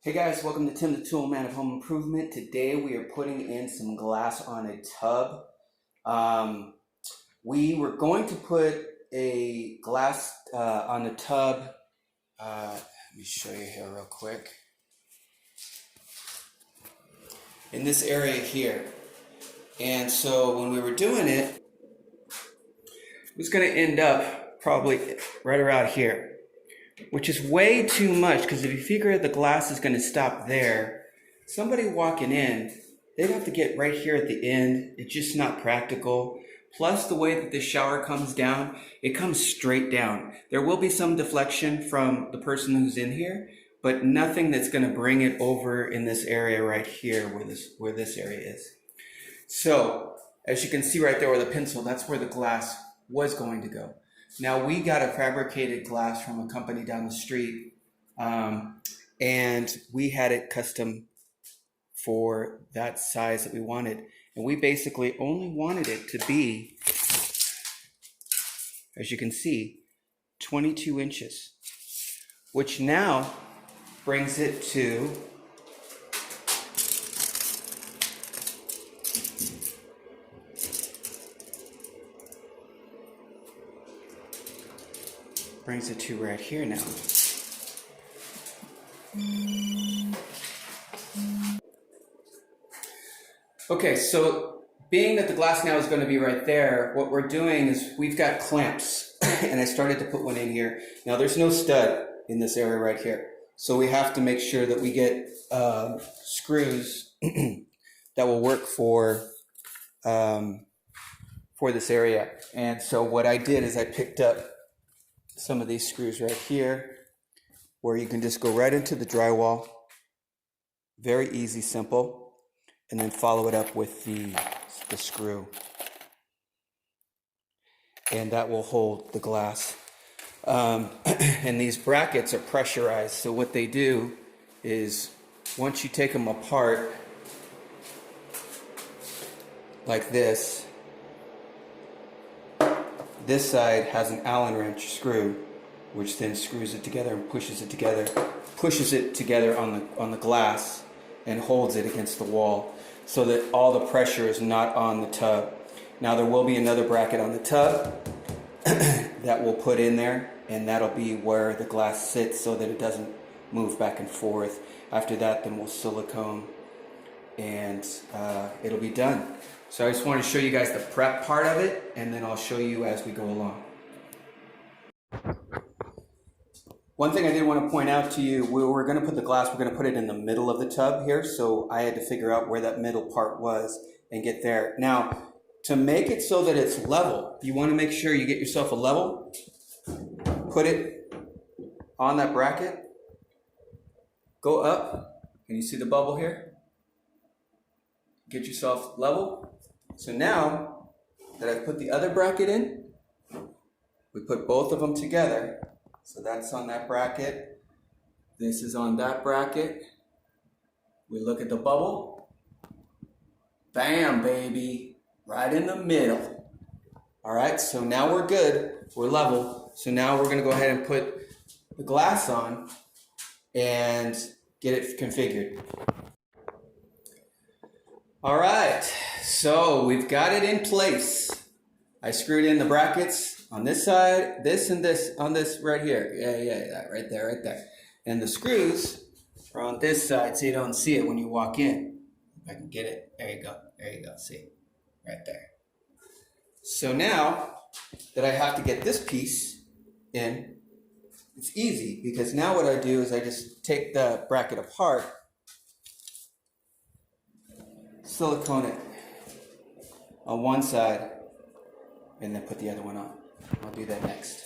Hey guys, welcome to Tim the Tool Man of Home Improvement. Today we are putting in some glass on a tub. We were going to put a glass on the tub. Let me show you here real quick. In this area here. And so when we were doing it, it was going to end up probably right around here. Which is way too much, because if you figure the glass is going to stop there, somebody walking in, they'd have to get right here at the end. It's just not practical. Plus the way that the shower comes down, it comes straight down. There will be some deflection from the person who's in here, but nothing that's going to bring it over in this area right here where this area is. So as you can see right there with the pencil, that's where the glass was going to go. Now we got a fabricated glass from a company down the street, and we had it custom for that size that we wanted. And we basically only wanted it to be, as you can see, 22 inches, which now brings it to right here now. Okay, so being that the glass now is going to be right there, what we're doing is we've got clamps, and I started to put one in here. Now there's no stud in this area right here, so we have to make sure that we get screws that will work for this area. And so what I did is I picked up some of these screws right here, where you can just go right into the drywall. Very easy, simple. And then follow it up with the screw. And that will hold the glass. And these brackets are pressurized. So what they do is once you take them apart like this side has an Allen wrench screw, which then screws it together and pushes it together on the glass and holds it against the wall so that all the pressure is not on the tub. Now there will be another bracket on the tub that we'll put in there, and that'll be where the glass sits so that it doesn't move back and forth. After that, then we'll silicone and it'll be done. So I just want to show you guys the prep part of it, and then I'll show you as we go along. One thing I did want to point out to you, we're going to put the glass, we're going to put it in the middle of the tub here, so I had to figure out where that middle part was and get there. Now, to make it so that it's level, you want to make sure you get yourself a level, put it on that bracket, go up, and you see the bubble here? Get yourself level. So now that I've put the other bracket in, we put both of them together. So that's on that bracket. This is on that bracket. We look at the bubble. Bam, baby. Right in the middle. All right, so now we're good. We're level. So now we're going to go ahead and put the glass on and get it configured. All right, so we've got it in place. I screwed in the brackets on this side, this and this on this right here. Yeah, right there. And the screws are on this side so you don't see it when you walk in. If I can get it, there you go, see, right there. So now that I have to get this piece in, it's easy because now what I do is I just take the bracket apart, silicone it on one side, and then put the other one on. I'll do that next.